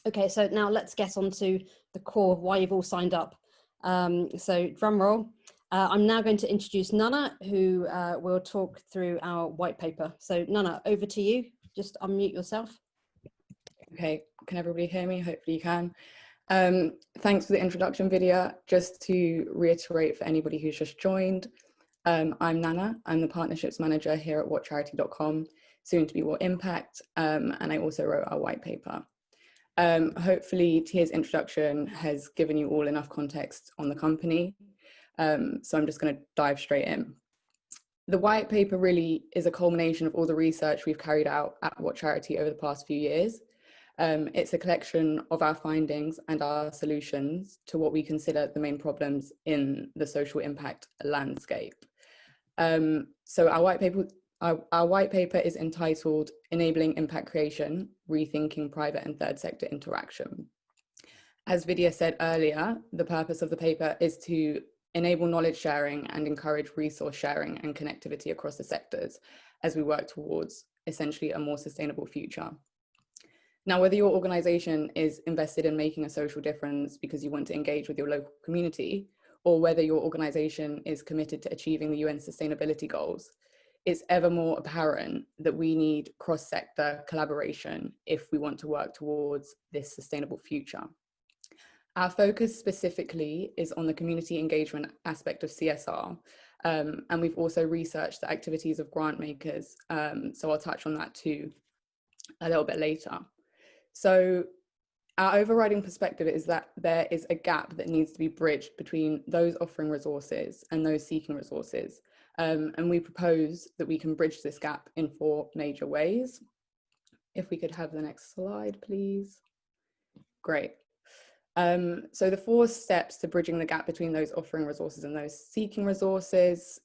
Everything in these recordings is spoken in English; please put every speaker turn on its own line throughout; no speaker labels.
Okay, so now let's get on to the core of why you've all signed up. So drum roll. I'm now going to introduce Nana, who will talk through our white paper. So Nana, over to you. Just unmute yourself.
Okay, can everybody hear me? Hopefully you can. Thanks for the introduction video. Just to reiterate for anybody who's just joined, I'm Nana. I'm the partnerships manager here at whatcharity.com, soon to be What Impact, and I also wrote our white paper. Hopefully Tia's introduction has given you all enough context on the company, so I'm just going to dive straight in. The white paper really is a culmination of all the research we've carried out at What Charity over the past few years. It's a collection of our findings and our solutions to what we consider the main problems in the social impact landscape. So our white paper is entitled Enabling Impact Creation, Rethinking Private and Third Sector Interaction. As Vidya said earlier, the purpose of the paper is to enable knowledge sharing and encourage resource sharing and connectivity across the sectors as we work towards essentially a more sustainable future. Now, whether your organization is invested in making a social difference because you want to engage with your local community, or whether your organization is committed to achieving the UN sustainability goals, it's ever more apparent that we need cross-sector collaboration if we want to work towards this sustainable future. Our focus specifically is on the community engagement aspect of CSR, and we've also researched the activities of grant makers, so I'll touch on that too a little bit later. So our overriding perspective is that there is a gap that needs to be bridged between those offering resources and those seeking resources. And we propose that we can bridge this gap in 4 major ways. If we could have the next slide, please. Great. So the 4 steps to bridging the gap between those offering resources and those seeking resources,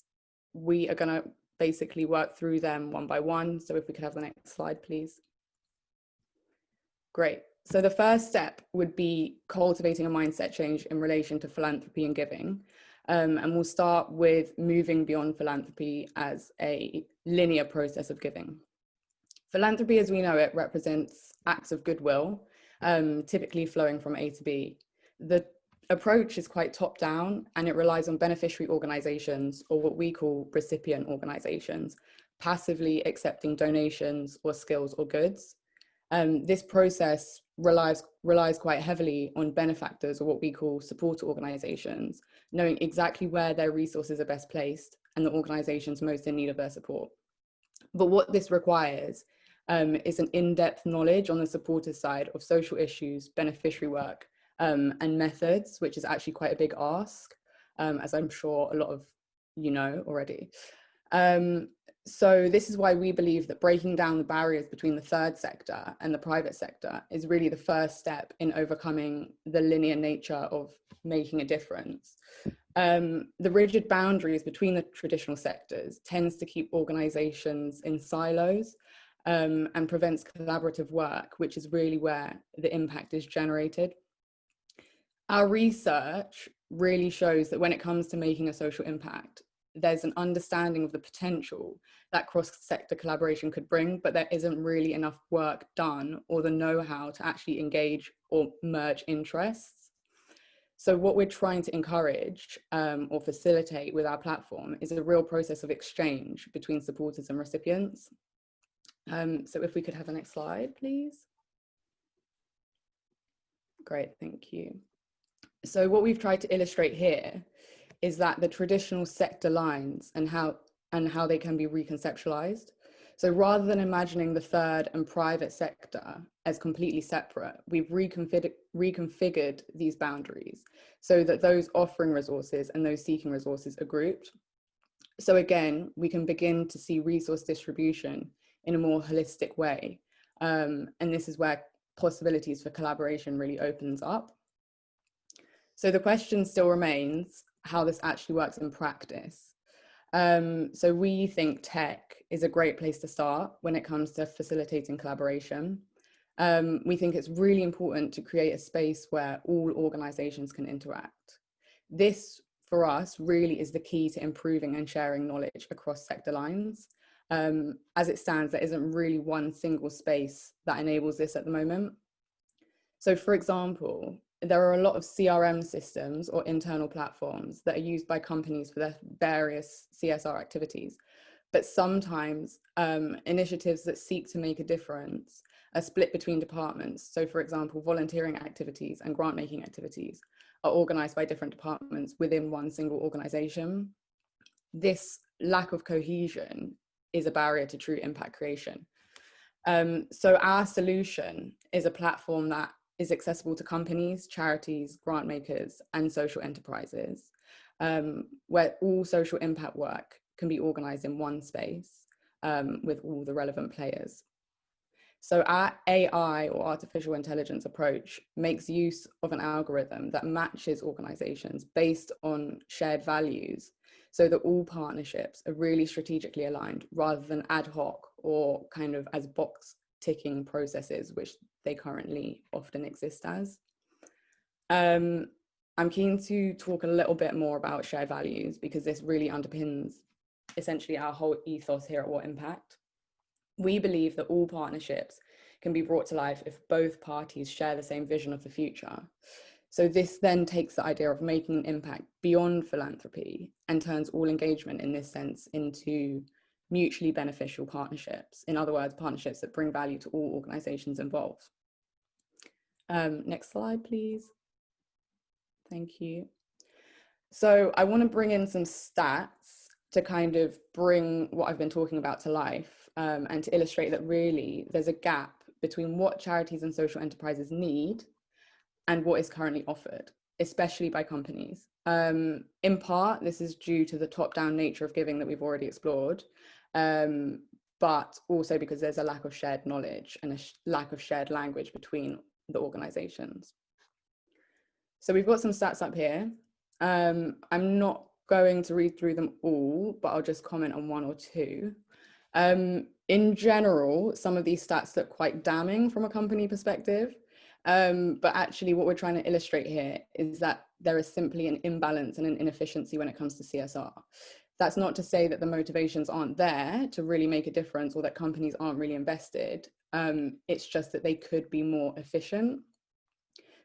we are going to basically work through them one by one. So if we could have the next slide, please. Great. So the first step would be cultivating a mindset change in relation to philanthropy and giving. And we'll start with moving beyond philanthropy as a linear process of giving. Philanthropy, as we know it, represents acts of goodwill, typically flowing from A to B. The approach is quite top-down, and it relies on beneficiary organizations, or what we call recipient organizations, passively accepting donations or skills or goods. This process relies quite heavily on benefactors, or what we call supporter organizations, knowing exactly where their resources are best placed and the organizations most in need of their support. But what this requires is an in-depth knowledge on the supporter side of social issues, beneficiary work, and methods, which is actually quite a big ask, as I'm sure a lot of you know already. So this is why we believe that breaking down the barriers between the third sector and the private sector is really the first step in overcoming the linear nature of making a difference. The rigid boundaries between the traditional sectors tends to keep organizations in silos, and prevents collaborative work, which is really where the impact is generated. Our research really shows that when it comes to making a social impact, there's an understanding of the potential that cross-sector collaboration could bring, but there isn't really enough work done or the know-how to actually engage or merge interests. So what we're trying to encourage or facilitate with our platform is a real process of exchange between supporters and recipients. So if we could have the next slide, please. Great, thank you. So what we've tried to illustrate here is that the traditional sector lines and how they can be reconceptualized. So rather than imagining the third and private sector as completely separate, we've reconfigured these boundaries so that those offering resources and those seeking resources are grouped. So again, we can begin to see resource distribution in a more holistic way. And this is where possibilities for collaboration really opens up. So the question still remains how this actually works in practice. So we think tech is a great place to start when it comes to facilitating collaboration. We think it's really important to create a space where all organizations can interact. This, for us, really is the key to improving and sharing knowledge across sector lines. As it stands, there isn't really one single space that enables this at the moment. So for example, there are a lot of CRM systems or internal platforms that are used by companies for their various CSR activities. But sometimes initiatives that seek to make a difference are split between departments. So for example, volunteering activities and grant making activities are organized by different departments within one single organization. This lack of cohesion is a barrier to true impact creation. So our solution is a platform that is accessible to companies, charities, grant makers, and social enterprises, where all social impact work can be organized in one space with all the relevant players. So our AI or artificial intelligence approach makes use of an algorithm that matches organizations based on shared values, so that all partnerships are really strategically aligned rather than ad hoc or kind of as box ticking processes, which they currently often exist as. I'm keen to talk a little bit more about shared values because this really underpins essentially our whole ethos here at What Impact. We believe that all partnerships can be brought to life if both parties share the same vision of the future. So this then takes the idea of making an impact beyond philanthropy and turns all engagement in this sense into mutually beneficial partnerships. In other words, partnerships that bring value to all organizations involved. Next slide, please. Thank you. So I want to bring in some stats to kind of bring what I've been talking about to life and to illustrate that really there's a gap between what charities and social enterprises need and what is currently offered, especially by companies. In part, this is due to the top-down nature of giving that we've already explored, but also because there's a lack of shared knowledge and a lack of shared language between the organizations. So we've got some stats up here. I'm not going to read through them all, but I'll just comment on one or two. In general, some of these stats look quite damning from a company perspective, but actually what we're trying to illustrate here is that there is simply an imbalance and an inefficiency when it comes to CSR. That's not to say that the motivations aren't there to really make a difference or that companies aren't really invested. It's just that they could be more efficient.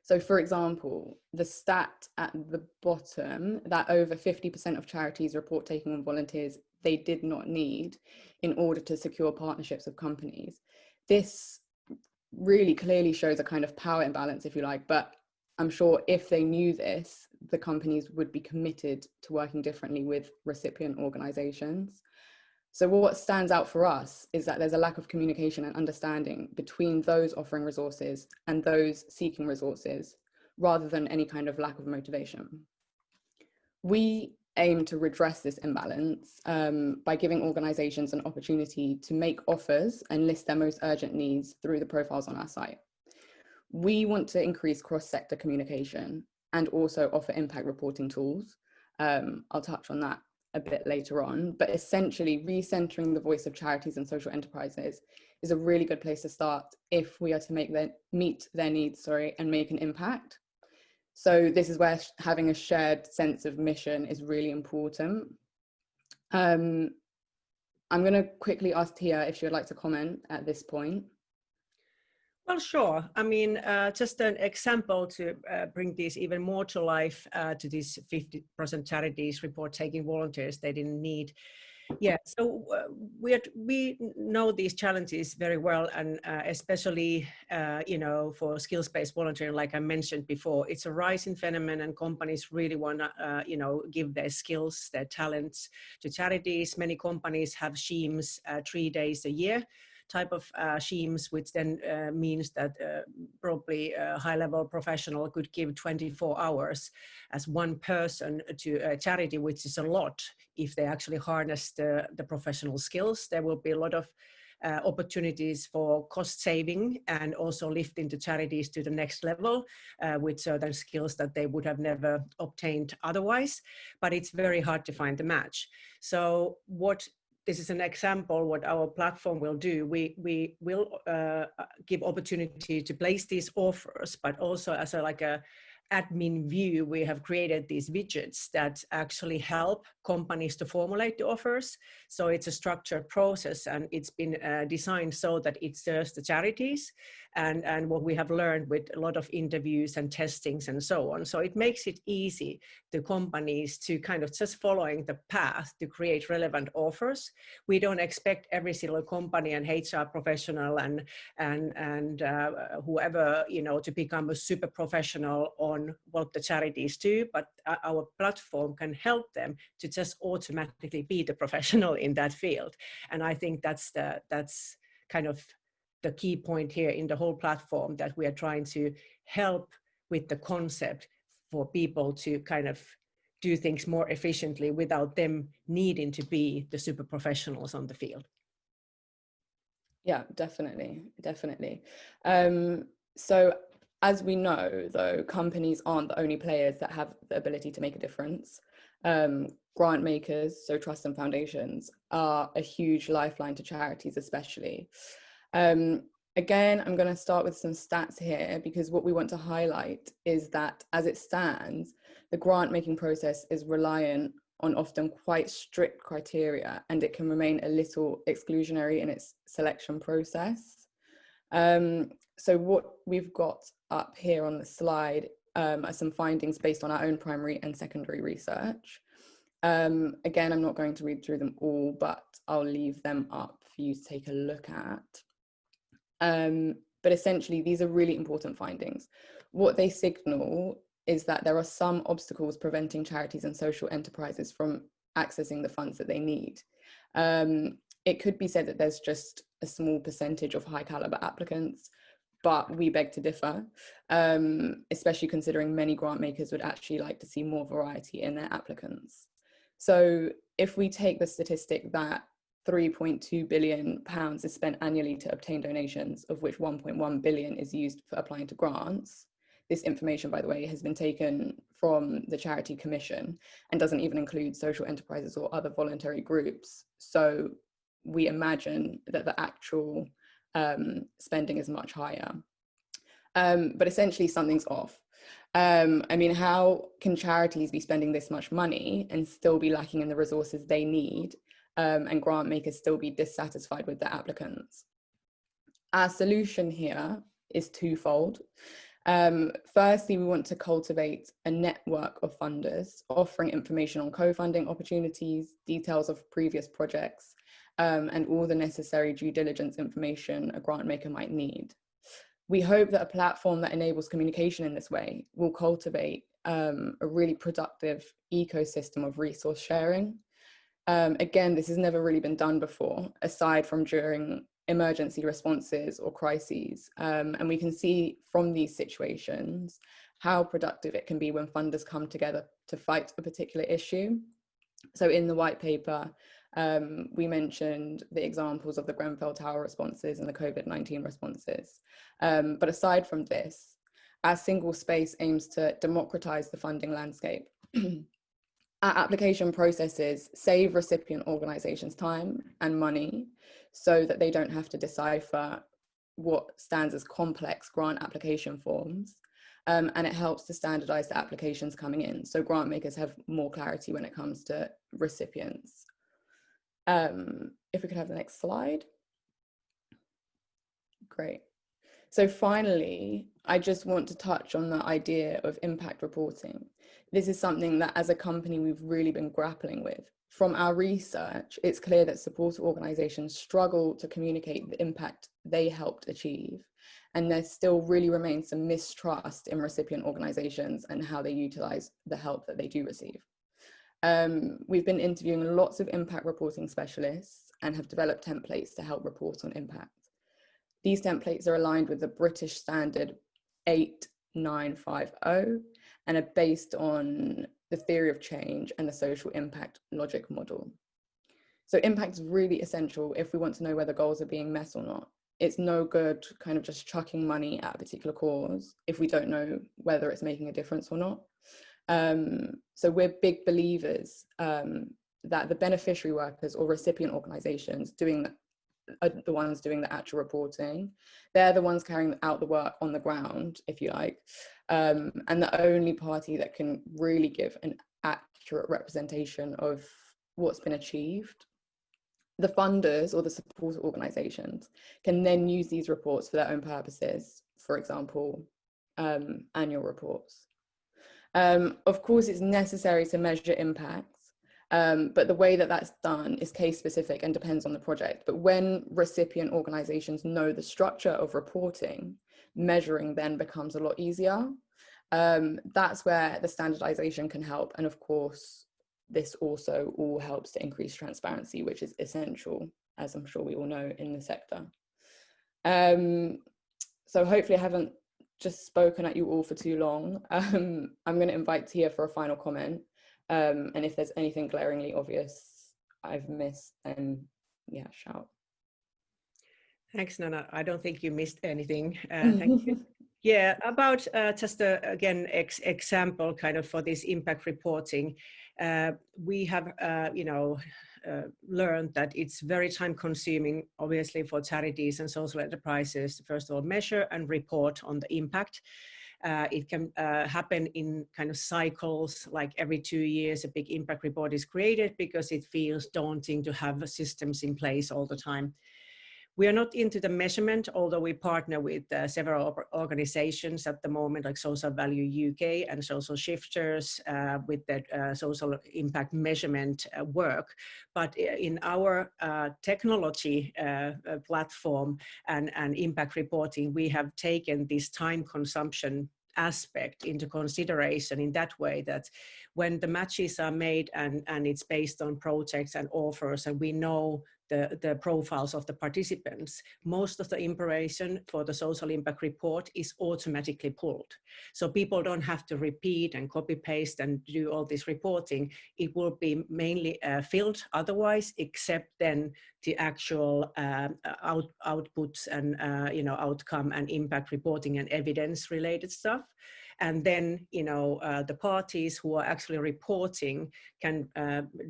So for example, the stat at the bottom that over 50% of charities report taking on volunteers they did not need in order to secure partnerships with companies. This really clearly shows a kind of power imbalance, if you like, but I'm sure if they knew this, the companies would be committed to working differently with recipient organizations. So what stands out for us is that there's a lack of communication and understanding between those offering resources and those seeking resources, rather than any kind of lack of motivation. We aim to redress this imbalance by giving organizations an opportunity to make offers and list their most urgent needs through the profiles on our site. We want to increase cross-sector communication and also offer impact reporting tools. I'll touch on that a bit later on, but essentially recentering the voice of charities and social enterprises is a really good place to start if we are to meet their needs, and make an impact. So this is where having a shared sense of mission is really important. I'm going to quickly ask Tia if she would like to comment at this point.
Well, sure. I mean, just an example to bring this even more to life to these 50% charities report taking volunteers they didn't need. Yeah, so we know these challenges very well, and especially, for skills-based volunteering, like I mentioned before, it's a rising phenomenon, and companies really want to, give their skills, their talents to charities. Many companies have schemes 3 days a year type of schemes, which then means that probably a high-level professional could give 24 hours as one person to a charity, which is a lot if they actually harness the professional skills. There will be a lot of opportunities for cost saving and also lifting the charities to the next level with certain skills that they would have never obtained otherwise, but it's very hard to find the match. So this is an example what our platform will do. We will give opportunity to place these offers, but also as a admin view, we have created these widgets that actually help companies to formulate the offers. So it's a structured process, and it's been designed so that it serves the charities and what we have learned with a lot of interviews and testings and so on. So it makes it easy to companies to kind of just following the path to create relevant offers. We don't expect every single company and HR professional and whoever, you know, to become a super professional on what the charities do, but our platform can help them to just automatically be the professional in that field. And I think that's kind of the key point here in the whole platform, that we are trying to help with the concept for people to kind of do things more efficiently without them needing to be the super professionals on the field.
Yeah, definitely. So as we know, though, companies aren't the only players that have the ability to make a difference. Grant makers, so trusts and foundations, are a huge lifeline to charities, especially. Again, I'm going to start with some stats here, because what we want to highlight is that as it stands, the grant making process is reliant on often quite strict criteria, and it can remain a little exclusionary in its selection process. So what we've got up here on the slide are some findings based on our own primary and secondary research. Again, I'm not going to read through them all, but I'll leave them up for you to take a look at. But essentially, these are really important findings. What they signal is that there are some obstacles preventing charities and social enterprises from accessing the funds that they need. It could be said that there's just a small percentage of high caliber applicants, but we beg to differ, especially considering many grant makers would actually like to see more variety in their applicants. So if we take the statistic that £3.2 billion is spent annually to obtain donations, of which 1.1 billion is used for applying to grants. This information, by the way, has been taken from the Charity Commission and doesn't even include social enterprises or other voluntary groups. So we imagine that the actual spending is much higher. But essentially something's off. I mean, how can charities be spending this much money and still be lacking in the resources they need, and grant makers still be dissatisfied with their applicants? Our solution here is twofold. Firstly, we want to cultivate a network of funders offering information on co-funding opportunities, details of previous projects, and all the necessary due diligence information a grant maker might need. We hope that a platform that enables communication in this way will cultivate a really productive ecosystem of resource sharing. Again, this has never really been done before, aside from during emergency responses or crises. And we can see from these situations how productive it can be when funders come together to fight a particular issue. So in the white paper, we mentioned the examples of the Grenfell Tower responses and the COVID-19 responses. But aside from this, our single space aims to democratize the funding landscape. Our application processes save recipient organizations time and money so that they don't have to decipher what stands as complex grant application forms. And it helps to standardize the applications coming in, so grant makers have more clarity when it comes to recipients. If we could have the next slide. Great. So finally, I just want to touch on the idea of impact reporting. This is something that as a company, we've really been grappling with. From our research, it's clear that supporter organizations struggle to communicate the impact they helped achieve. And there still really remains some mistrust in recipient organizations and how they utilize the help that they do receive. We've been interviewing lots of impact reporting specialists and have developed templates to help report on impact. These templates are aligned with the British standard 8950 and are based on the theory of change and the social impact logic model. So impact is really essential if we want to know whether goals are being met or not. It's no good kind of just chucking money at a particular cause if we don't know whether it's making a difference or not. So we're big believers that the beneficiary workers or recipient organizations are the ones doing the actual reporting. They're the ones carrying out the work on the ground, if you like, and the only party that can really give an accurate representation of what's been achieved. the funders or the support organizations can then use these reports for their own purposes, for example, annual reports. Of course, it's necessary to measure impacts, but the way that that's done is case specific and depends on the project. But when recipient organizations know the structure of reporting, measuring then becomes a lot easier. That's where the standardization can help. And of course, this also all helps to increase transparency, which is essential, as I'm sure we all know, in the sector. So hopefully I haven't just spoken at you all for too long. I'm going to invite Tia for a final comment. And if there's anything glaringly obvious I've missed, then yeah, shout.
Thanks, Nana. I don't think you missed anything. Thank you. Yeah, about just again example kind of for this impact reporting, we have learned that it's very time consuming, obviously, for charities and social enterprises to first of all measure and report on the impact. It can happen in kind of cycles, like every 2 years a big impact report is created because it feels daunting to have systems in place all the time. We are not into the measurement, although we partner with several organizations at the moment, like Social Value UK and Social Shifters with the social impact measurement work. But in our technology platform and impact reporting, we have taken this time consumption aspect into consideration in that way, that when the matches are made and it's based on projects and offers, and we know the profiles of the participants, most of the information for the social impact report is automatically pulled. So people don't have to repeat and copy paste and do all this reporting. It will be mainly filled otherwise, except then the actual outputs and outcome and impact reporting and evidence related stuff. And then, the parties who are actually reporting can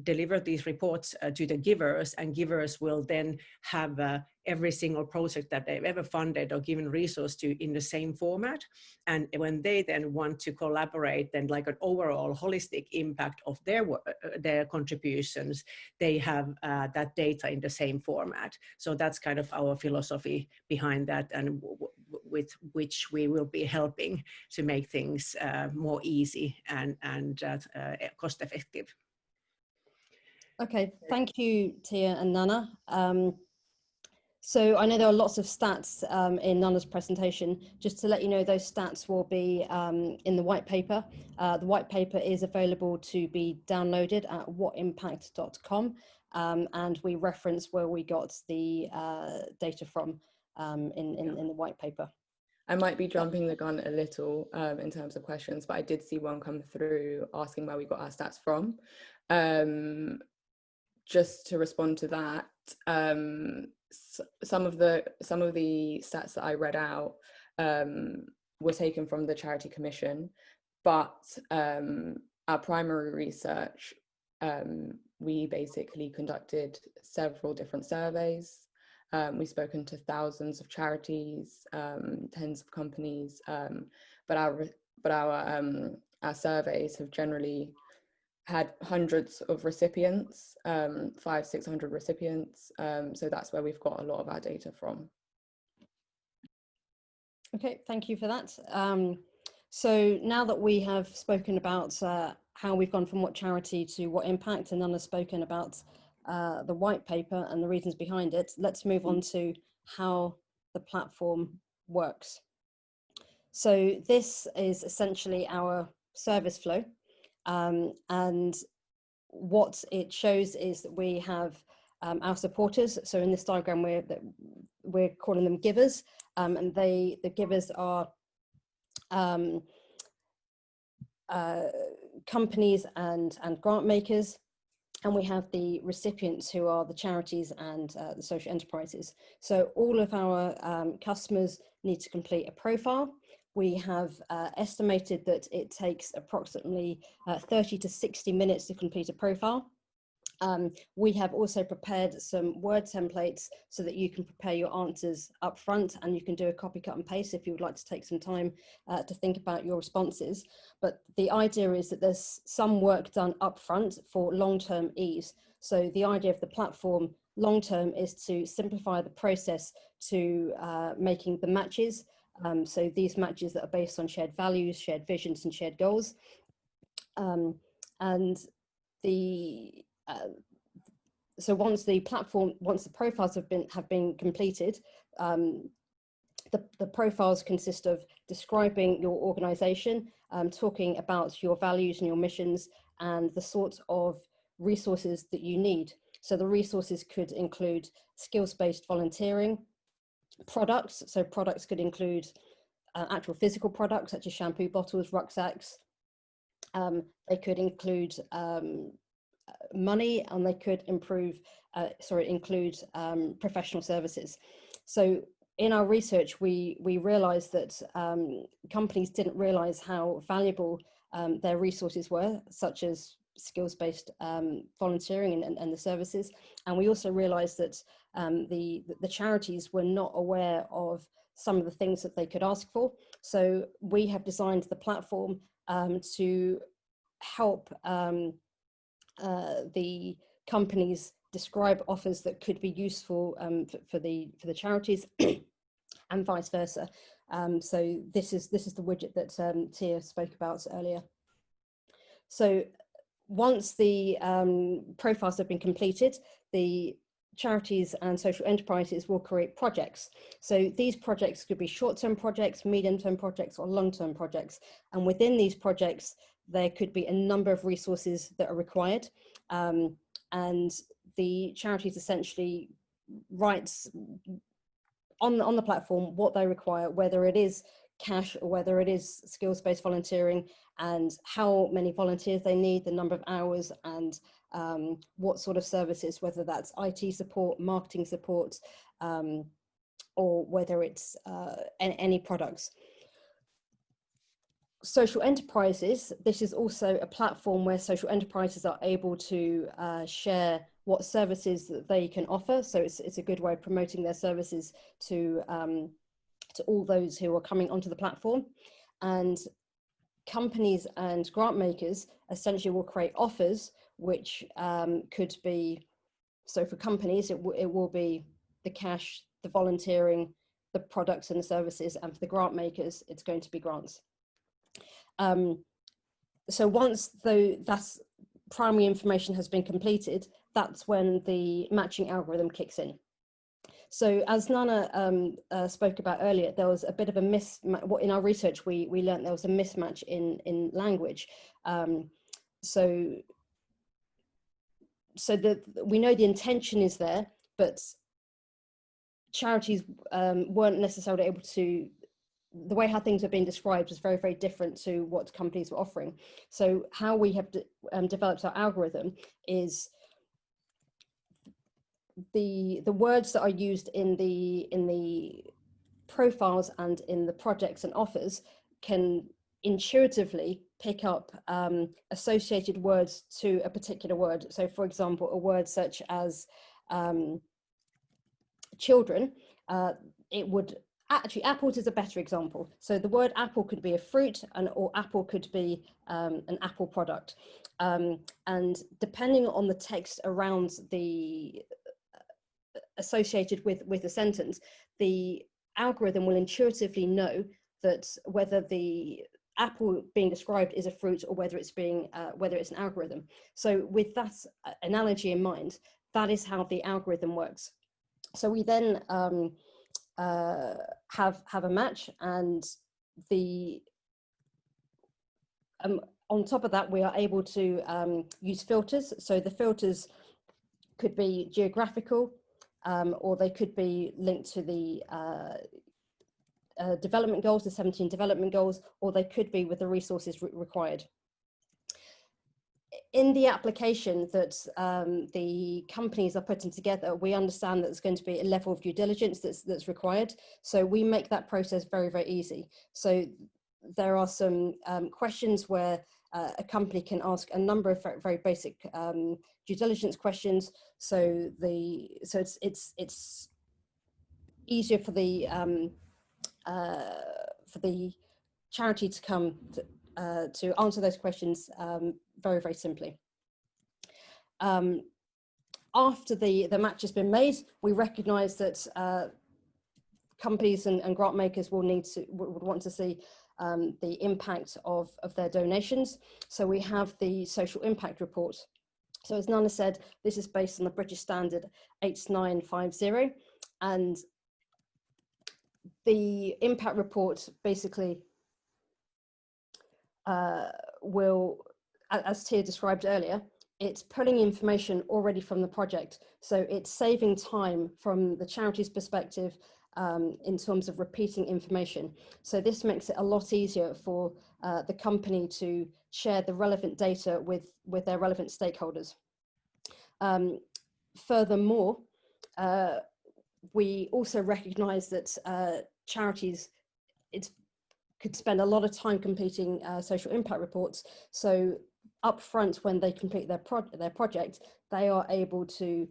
deliver these reports to the givers, and givers will then have every single project that they've ever funded or given resource to in the same format. And when they then want to collaborate, then like an overall holistic impact of their contributions, they have that data in the same format. So that's kind of our philosophy behind that, and with which we will be helping to make things more easy and cost effective.
Okay, thank you, Tia and Nana. So I know there are lots of stats in Nana's presentation. Just to let you know, those stats will be in the white paper. The white paper is available to be downloaded at whatimpact.com, and we reference where we got the data from in the white paper.
I might be jumping the gun a little in terms of questions, but I did see one come through asking where we got our stats from. Just to respond to that, some of the stats that I read out were taken from the Charity Commission, but our primary research, we basically conducted several different surveys. We've spoken to thousands of charities, tens of companies, but our surveys have generally had hundreds of recipients, 500-600 recipients. So that's where we've got a lot of our data from.
Okay, thank you for that. So now that we have spoken about how we've gone from What Charity to What Impact, and Nana's spoken about the white paper and the reasons behind it, let's move on to how the platform works. So this is essentially our service flow. And what it shows is that we have our supporters. So in this diagram, we're calling them givers, and the givers are companies and grant makers. And we have the recipients, who are the charities and the social enterprises. So all of our customers need to complete a profile. We have estimated that it takes approximately 30 to 60 minutes to complete a profile. We have also prepared some word templates so that you can prepare your answers up front, and you can do a copy, cut and paste if you would like to take some time to think about your responses. But the idea is that there's some work done up front for long-term ease. So the idea of the platform long term is to simplify the process to making the matches. So these matches that are based on shared values, shared visions, and shared goals. And the so once the profiles have been completed, the profiles consist of describing your organization, talking about your values and your missions, and the sort of resources that you need. So the resources could include skills-based volunteering, products. So products could include actual physical products such as shampoo bottles, rucksacks. They could include money, and they could include professional services. So in our research, we realized that companies didn't realize how valuable their resources were, such as skills-based volunteering and the services. And we also realized that the charities were not aware of some of the things that they could ask for. So we have designed the platform to help the companies describe offers that could be useful for the charities and vice versa. So this is the widget that Tia spoke about earlier. So once the profiles have been completed, the charities and social enterprises will create projects. So these projects could be short-term projects, medium-term projects, or long-term projects. And within these projects, there could be a number of resources that are required. And the charities essentially writes on the platform what they require, whether it is cash or whether it is skills-based volunteering, and how many volunteers they need, the number of hours, and what sort of services, whether that's IT support, marketing support, or whether it's any products. Social enterprises, this is also a platform where social enterprises are able to share what services that they can offer. So it's a good way of promoting their services to all those who are coming onto the platform. And companies and grant makers essentially will create offers, which could be, so for companies, it will be the cash, the volunteering, the products and the services, and for the grant makers, it's going to be grants. So once that primary information has been completed, that's when the matching algorithm kicks in. So as Nana spoke about earlier, there was a bit of a in our research, we learned there was a mismatch in language. So we know the intention is there, but charities weren't necessarily able to, the way how things are being described is very, very different to what companies were offering. So how we have developed our algorithm is the words that are used in the profiles and in the projects and offers can intuitively pick up associated words to a particular word. So for example, a word such as children, it would actually, apples is a better example. So the word apple could be a fruit, or apple could be an apple product. And depending on the text around the associated with a sentence, the algorithm will intuitively know that whether the apple being described is a fruit or whether it's an algorithm. So with that analogy in mind, that is how the algorithm works. So we then have a match, and on top of that, we are able to use filters. So the filters could be geographical, or they could be linked to the development goals, the 17 development goals, or they could be with the resources required. In the application that the companies are putting together, we understand that there's going to be a level of due diligence that's required. So we make that process very, very easy. So there are some questions where a company can ask a number of very basic due diligence questions. So it's easier for the charity to come to answer those questions very, very simply. after the match has been made, we recognise that companies and grant makers would want to see the impact of their donations. So we have the social impact report. So as Nana said, this is based on the British Standard 8950, and the impact report basically will, as Tia described earlier, it's pulling information already from the project. So it's saving time from the charity's perspective in terms of repeating information. So this makes it a lot easier for the company to share the relevant data with their relevant stakeholders. Furthermore, we also recognize that charities could spend a lot of time completing social impact reports. So upfront, when they complete their project, they are able to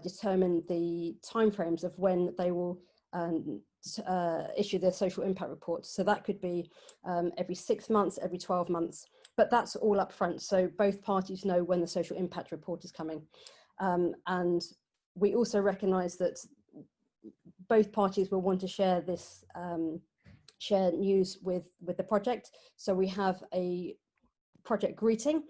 determine the timeframes of when they will issue their social impact reports. So that could be every 6 months, every 12 months, but that's all upfront. So both parties know when the social impact report is coming. And we also recognize that both parties will want to share this, share news with the project. So we have a project greeting,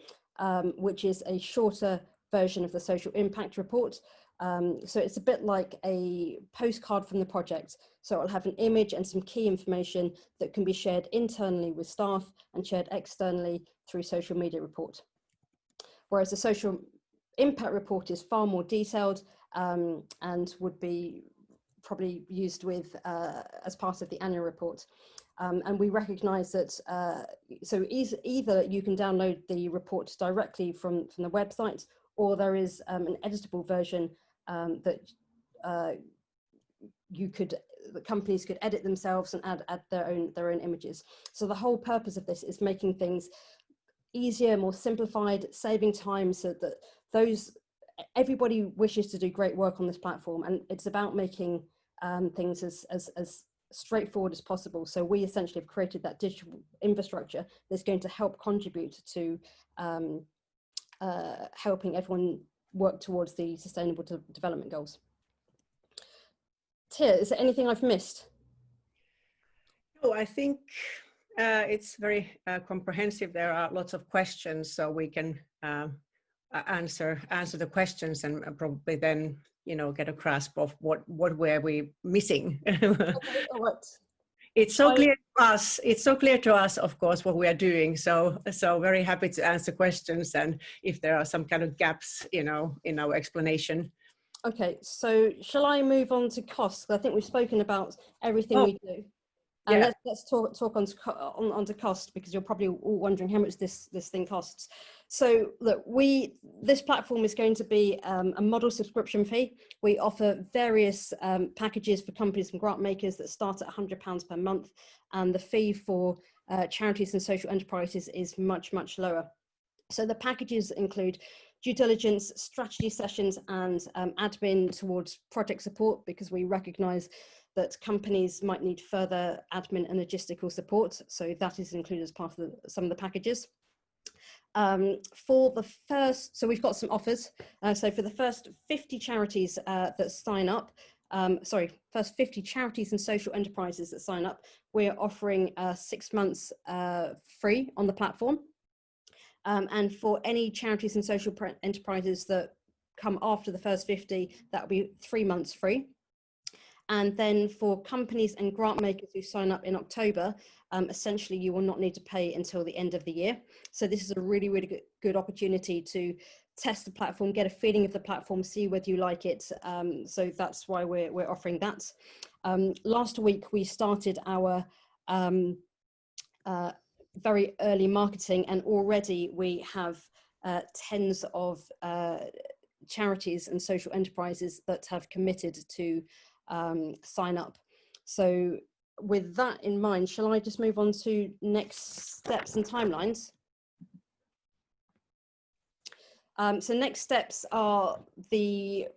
which is a shorter version of the social impact report. So it's a bit like a postcard from the project. So it'll have an image and some key information that can be shared internally with staff and shared externally through social media report. Whereas the social impact report is far more detailed and would be probably used with as part of the annual report. And we recognize that, so either you can download the report directly from the website, or there is an editable version that the companies could edit themselves and add their own images. So the whole purpose of this is making things easier, more simplified, saving time, so that everybody wishes to do great work on this platform, and it's about making things as straightforward as possible. So we essentially have created that digital infrastructure that's going to help contribute to helping everyone work towards the sustainable development goals. Tia, is there anything I've missed?
No, I think it's very comprehensive. There are lots of questions, so we can answer the questions and probably then, you know, get a grasp of what were we missing.
Okay, all right.
It's so clear to us. It's so clear to us, of course, what we are doing. So very happy to answer questions, and if there are some kind of gaps, you know, in our explanation.
Okay, so shall I move on to costs? I think we've spoken about everything we do. And
yeah.
let's talk on to cost, because you're probably all wondering how much this thing costs. So look, this platform is going to be a model subscription fee. We offer various packages for companies and grant makers that start at £100 per month, and the fee for charities and social enterprises is much, much lower. So the packages include due diligence, strategy sessions, and admin towards project support, because we recognise that companies might need further admin and logistical support. So that is included as part of some of the packages. For the first, so we've got some offers. So for the first 50 charities that sign up, first 50 charities and social enterprises that sign up, we're offering 6 months free on the platform. And for any charities and social enterprises that come after the first 50, that will be 3 months free. And then for companies and grant makers who sign up in October, essentially you will not need to pay until the end of the year. So this is a really, really good opportunity to test the platform, get a feeling of the platform, see whether you like it. So that's why we're offering that. Last week we started our very early marketing, and already we have tens of charities and social enterprises that have committed to sign up. So with that in mind, shall I just move on to next steps and timelines? So next steps are the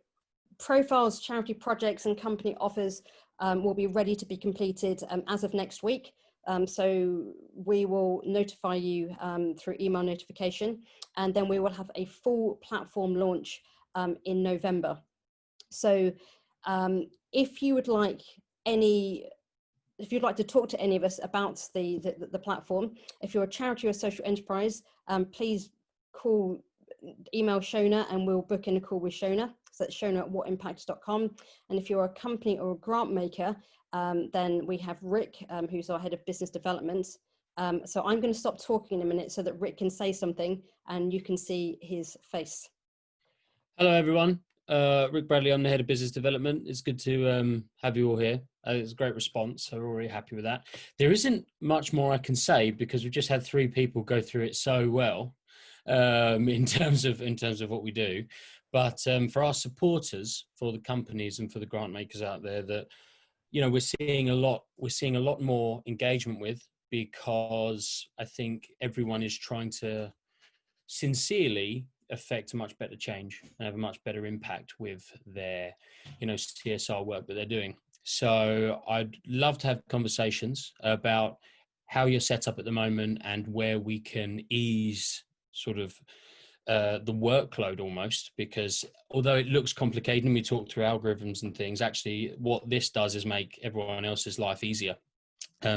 profiles, charity projects and company offers will be ready to be completed as of next week. So we will notify you through email notification, and then we will have a full platform launch in November. So if you would like if you'd like to talk to any of us about the platform, if you're a charity or a social enterprise, please email Shona and we'll book in a call with Shona. So that's shona@whatimpact.com. And if you're a company or a grant maker, then we have Rick, who's our head of business development. So I'm going to stop talking in a minute so that Rick can say something and you can see his face.
Hello, everyone. Rick Bradley, I'm the head of business development. It's good to have you all here. It's a great response, so we're really happy with that. There isn't much more I can say because we've just had 3 people go through it so well in terms of what we do. But for our supporters, for the companies and for the grant makers out there, that we're seeing a lot more engagement with, because I think everyone is trying to sincerely affect a much better change and have a much better impact with their CSR work that they're doing. So I'd love to have conversations about how you're set up at the moment and where we can ease sort of the workload almost, because although it looks complicated and we talk through algorithms and things, actually what this does is make everyone else's life easier.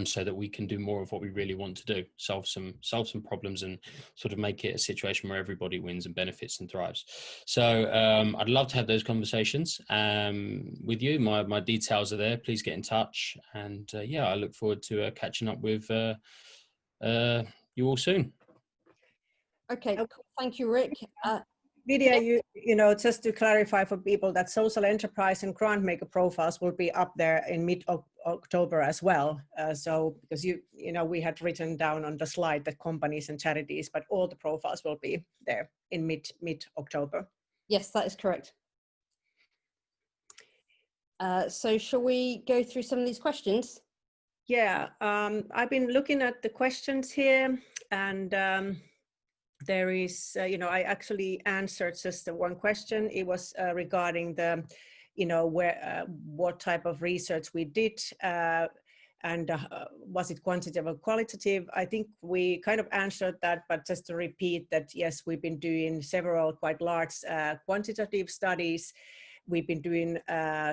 So that we can do more of what we really want to do, solve some problems and sort of make it a situation where everybody wins and benefits and thrives. So I'd love to have those conversations with you. My details are there. Please get in touch. And yeah, I look forward to catching up with you all soon.
Okay, cool. Thank you, Rick.
Vidya, just to clarify for people that social enterprise and grant maker profiles will be up there in mid-October as well. So because we had written down on the slide that companies and charities, but all the profiles will be there in mid-October.
Yes, that is correct. So shall we go through some of these questions?
Yeah, I've been looking at the questions here, and there is, I actually answered just the one question. It was regarding the, what type of research we did and was it quantitative or qualitative? I think we kind of answered that, but just to repeat that, yes, we've been doing several quite large quantitative studies. We've been doing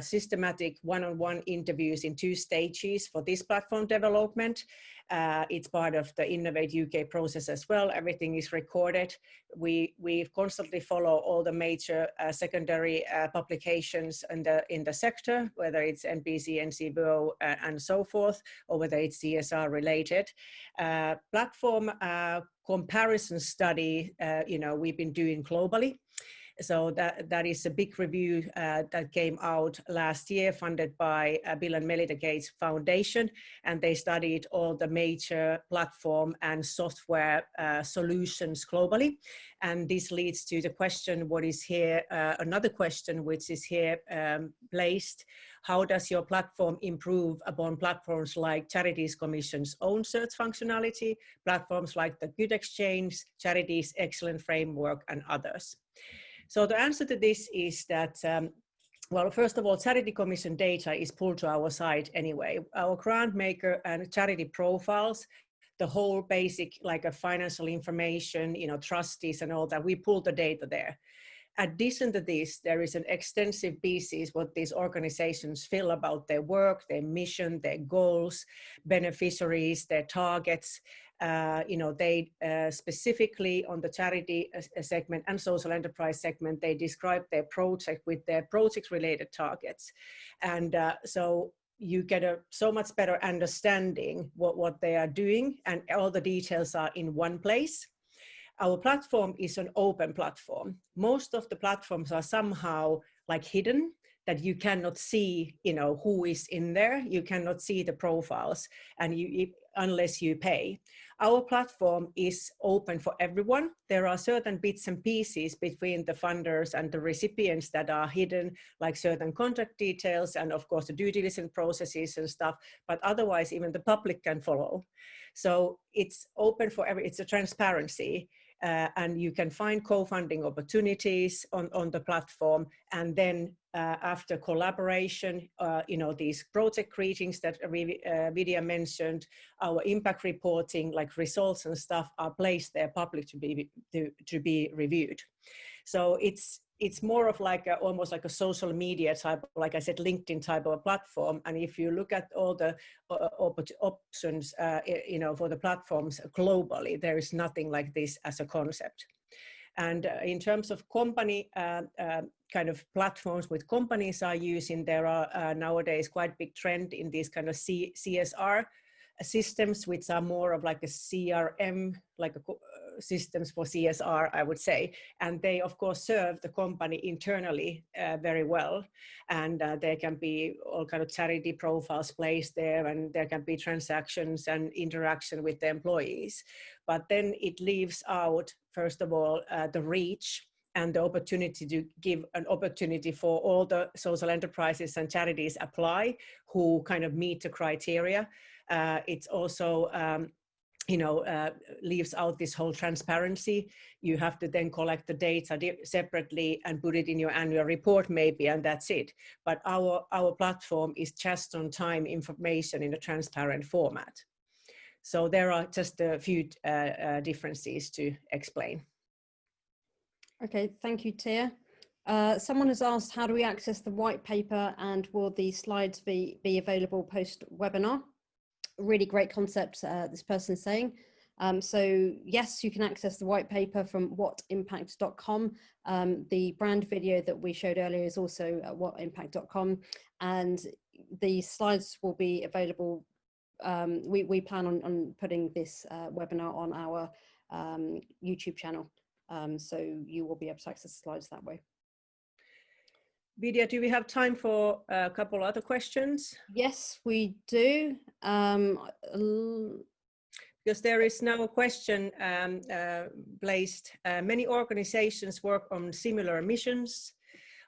systematic one-on-one interviews in 2 stages for this platform development. It's part of the Innovate UK process as well. Everything is recorded. We constantly follow all the major secondary publications in the sector, whether it's NPC, NCBO, and so forth, or whether it's CSR related. Platform comparison study, we've been doing globally. So that is a big review that came out last year, funded by Bill and Melinda Gates Foundation, and they studied all the major platform and software solutions globally. And this leads to the question, what is here, another question which is here placed: how does your platform improve upon platforms like Charities Commission's own search functionality, platforms like the Good Exchange, Charities Excellent Framework, and others? So the answer to this is that, well, first of all, Charity Commission data is pulled to our site anyway. Our grant maker and charity profiles, the whole basic, like a financial information, trustees and all that, we pull the data there. Addition to this, there is an extensive pieces what these organizations feel about their work, their mission, their goals, beneficiaries, their targets. They specifically on the charity segment and social enterprise segment, they describe their project with their project related targets. And so you get a so much better understanding what they are doing, and all the details are in one place. Our platform is an open platform. Most of the platforms are somehow like hidden, that you cannot see, who is in there. You cannot see the profiles, and unless you pay. Our platform is open for everyone. There are certain bits and pieces between the funders and the recipients that are hidden, like certain contact details and of course the due diligence processes and stuff, but otherwise even the public can follow. So it's open for it's a transparency. And you can find co-funding opportunities on the platform. And then after collaboration, these project greetings that Vidya mentioned, our impact reporting, like results and stuff, are placed there public to be reviewed. So it's it's more of like almost like a social media type, like I said, LinkedIn type of a platform. And if you look at all the options, you know, for the platforms globally, there is nothing like this as a concept. And in terms of company kind of platforms with companies are using, there are nowadays quite big trend in these kind of CSR systems, which are more of like a CRM, like systems for CSR, I would say. And they, of course, serve the company internally very well. And there can be all kind of charity profiles placed there, and there can be transactions and interaction with the employees. But then it leaves out, first of all, the reach and the opportunity to give an opportunity for all the social enterprises and charities apply who kind of meet the criteria. It's also, you know, leaves out this whole transparency. You have to then collect the data separately and put it in your annual report maybe, and that's it. But our platform is just on time information in a transparent format. So there are just a few differences to explain.
Okay, thank you, Tia. Someone has asked, how do we access the white paper, and will the slides be available post-webinar? Really great concept, this person is saying. So yes, you can access the white paper from whatimpact.com. The brand video that we showed earlier is also at whatimpact.com, and the slides will be available. We plan on putting this webinar on our YouTube channel. So you will be able to access the slides that way.
Vidya, do we have time for a couple other questions?
Yes, we do.
Because there is now a question placed. Many organizations work on similar missions.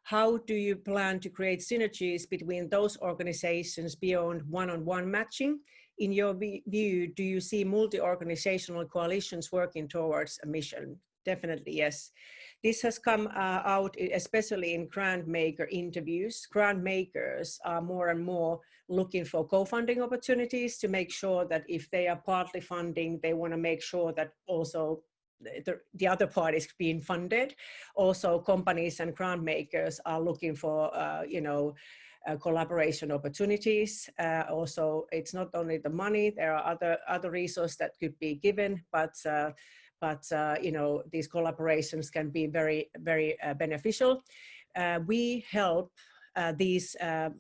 How do you plan to create synergies between those organizations beyond one-on-one matching? In your view, do you see multi-organizational coalitions working towards a mission? Definitely, yes. This has come out, especially in grant maker interviews. Grant makers are more and more looking for co-funding opportunities to make sure that if they are partly funding, they want to make sure that also the other part is being funded. Also, companies and grant makers are looking for, you know, collaboration opportunities. Also, it's not only the money, there are other resources that could be given, but you know, these collaborations can be very, very beneficial. We help these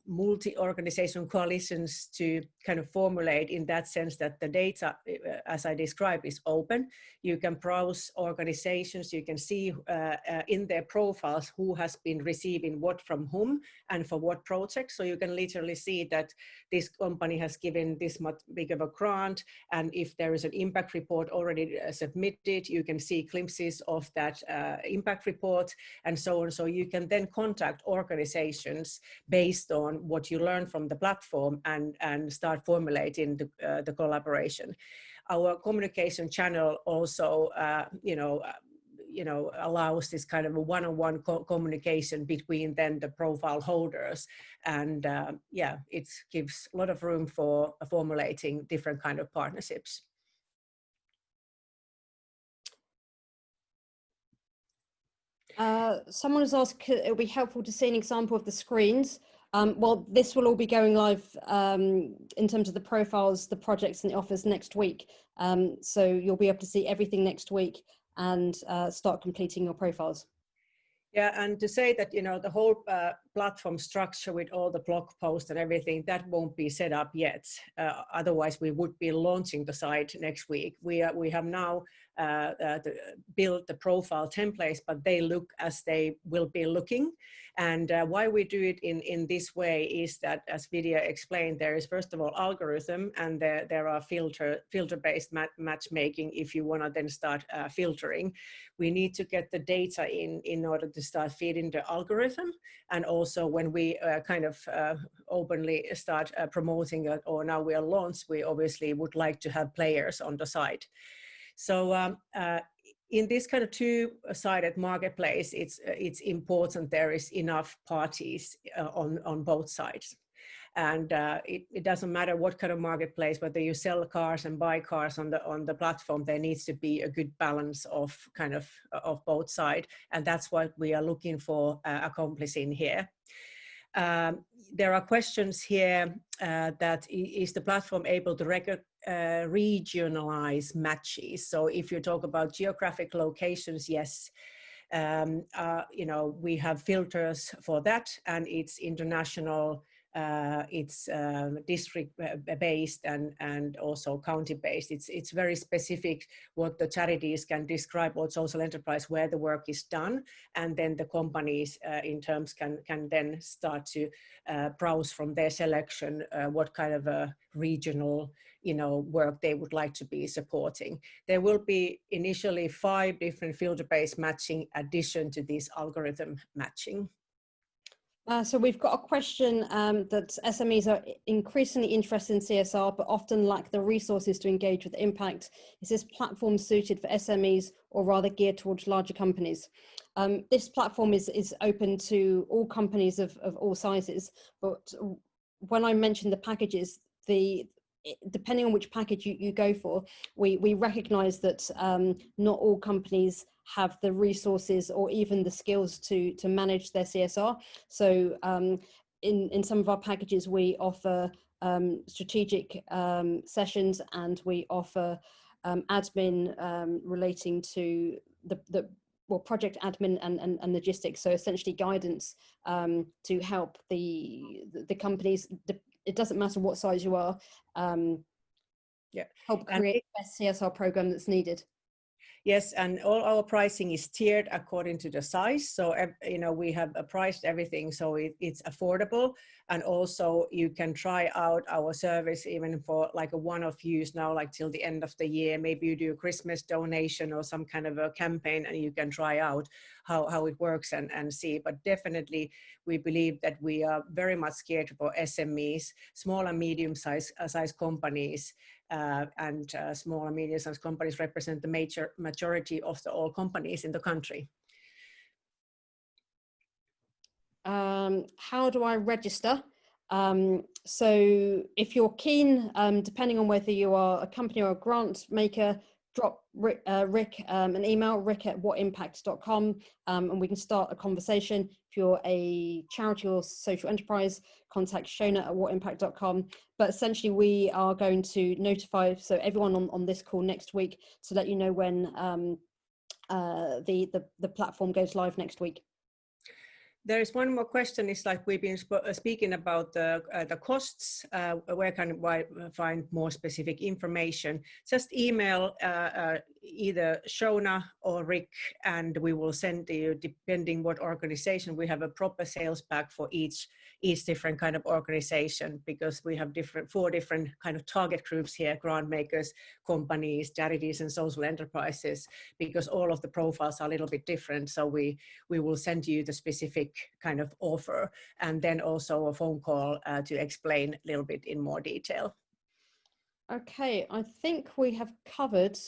multi-organizational coalitions to kind of formulate in that sense that the data, as I described, is open. You can browse organizations, you can see in their profiles who has been receiving what from whom and for what project. So you can literally see that this company has given this much big of a grant, and if there is an impact report already submitted, you can see glimpses of that impact report and so on. So you can then contact organizations based on what you learn from the platform and start formulating the collaboration. Our communication channel also, you know, allows this kind of a one-on-one communication between then the profile holders, and yeah, it gives a lot of room for formulating different kind of partnerships.
Someone has asked, it would be helpful to see an example of the screens. Well, this will all be going live in terms of the profiles, the projects and the offers next week. So you'll be able to see everything next week and start completing your profiles.
Yeah, and to say that, you know, the whole platform structure with all the blog posts and everything, that won't be set up yet. Otherwise, we would be launching the site next week. We have now built the profile templates, but they look as they will be looking. And why we do it in this way is that, as Vidya explained, there is first of all algorithm, and there are filter-based matchmaking if you want to then start filtering. We need to get the data in order to start feeding the algorithm. And also when we kind of openly start promoting it, or now we are launched, we obviously would like to have players on the site. So in this kind of two-sided marketplace, it's important there is enough parties on both sides. And it doesn't matter what kind of marketplace, whether you sell cars and buy cars on the platform, there needs to be a good balance of kind of both sides. And that's what we are looking for accomplishing here. There are questions here that is the platform able to regionalize matches? So if you talk about geographic locations, yes, you know, we have filters for that, and it's international, it's district based and also county based. It's very specific what the charities can describe, what social enterprise, where the work is done, and then the companies in terms can then start to browse from their selection what kind of a regional, you know, work they would like to be supporting. There will be initially 5 different filter-based matching addition to this algorithm matching.
So we've got a question that SMEs are increasingly interested in CSR, but often lack the resources to engage with impact. Is this platform suited for SMEs or rather geared towards larger companies? This platform is open to all companies of all sizes, but when I mentioned the packages, depending on which package you go for, we recognize that not all companies have the resources or even the skills to manage their CSR. So in some of our packages, we offer strategic sessions, and we offer admin relating to the project admin and logistics. So essentially guidance to help the companies. It doesn't matter what size you are, help create the best CSR program that's needed.
Yes, and all our pricing is tiered according to the size. So, you know, we have priced everything so it's affordable. And also you can try out our service even for like a one-off use now, like till the end of the year. Maybe you do a Christmas donation or some kind of a campaign, and you can try out how it works and see. But definitely we believe that we are very much geared for SMEs, small and medium-sized companies. And small and medium-sized companies represent the majority of all companies in the country.
How do I register? So if you're keen, depending on whether you are a company or a grant maker, drop Rick an email, rick@whatimpact.com, and we can start a conversation. If you're a charity or social enterprise, contact shona@whatimpact.com. But essentially we are going to notify everyone on this call next week to let you know when the platform goes live next week.
There is one more question. It's like we've been speaking about the costs. Where can I find more specific information? Just email either Shona or Rick, and we will send you, depending what organization. We have a proper sales pack for each different kind of organization, because we have 4 different kind of target groups here: grant makers, companies, charities, and social enterprises, because all of the profiles are a little bit different. So we will send you the specific kind of offer, and then also a phone call to explain a little bit in more detail.
Okay, I think we have covered.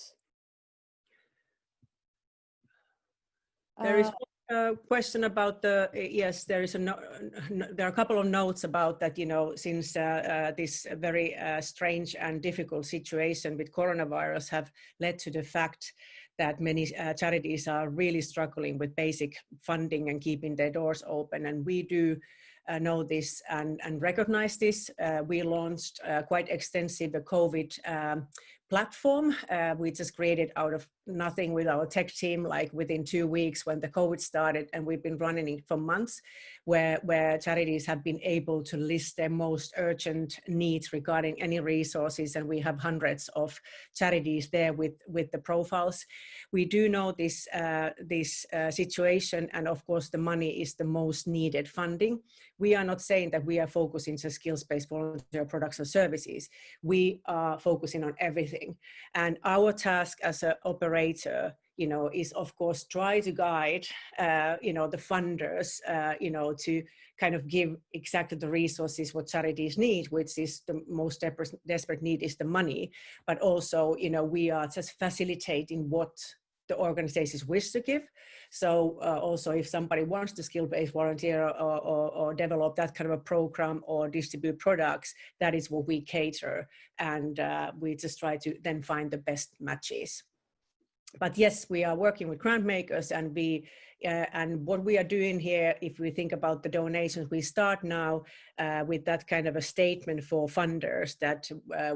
There is a question about yes, there are a couple of notes about that, you know, since this very strange and difficult situation with coronavirus have led to the fact that many charities are really struggling with basic funding and keeping their doors open. And we do know this and recognize this. We launched quite extensive COVID platform. We just created out of nothing with our tech team, like within 2 weeks when the COVID started, and we've been running it for months, where charities have been able to list their most urgent needs regarding any resources, and we have hundreds of charities there with the profiles. We do know this situation, and of course the money is the most needed funding. We are not saying that we are focusing on skills-based volunteer products or services. We are focusing on everything, and our task as an operator, you know, is of course try to guide, you know, the funders, you know, to kind of give exactly the resources what charities need, which is the most desperate need is the money. But also, you know, we are just facilitating what the organizations wish to give. So also if somebody wants to skill-based volunteer or develop that kind of a program or distribute products, that is what we cater. And we just try to then find the best matches. But yes, we are working with grant makers, and and what we are doing here, if we think about the donations, we start now with that kind of a statement for funders that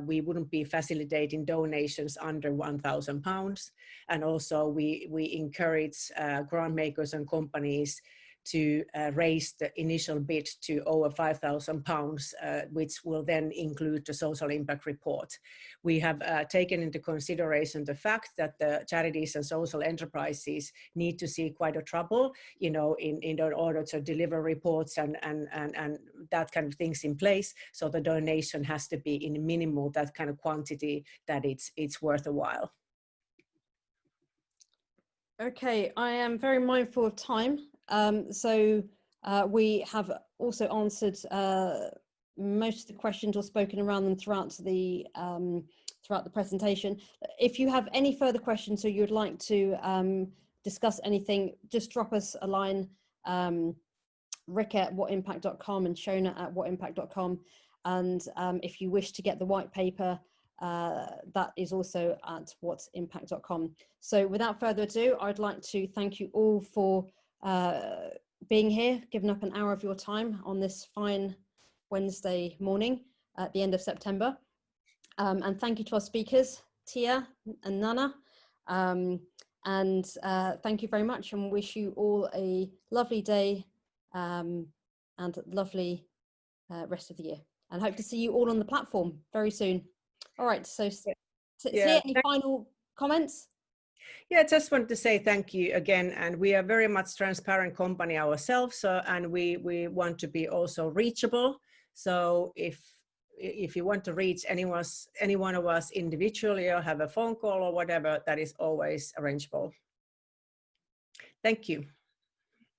we wouldn't be facilitating donations under £1,000. And also we encourage grant makers and companies to raise the initial bid to over £5,000, which will then include the social impact report. We have taken into consideration the fact that the charities and social enterprises need to see quite a trouble, you know, in order to deliver reports and that kind of things in place. So the donation has to be in minimal that kind of quantity that it's worth a while.
Okay, I am very mindful of time. So we have also answered most of the questions or spoken around them throughout the presentation. If you have any further questions or you'd like to discuss anything, just drop us a line, rick@whatimpact.com and shona@whatimpact.com. And if you wish to get the white paper, that is also at whatimpact.com. So without further ado, I'd like to thank you all for being here, giving up an hour of your time on this fine Wednesday morning at the end of September. And thank you to our speakers, Tia and Nana. And thank you very much, and wish you all a lovely day and lovely rest of the year. And hope to see you all on the platform very soon. All right, so Tia, any final comments?
Yeah, I just wanted to say thank you again, and we are very much transparent company ourselves, and we want to be also reachable. So if you want to reach any one of us individually or have a phone call or whatever, that is always arrangeable. Thank you.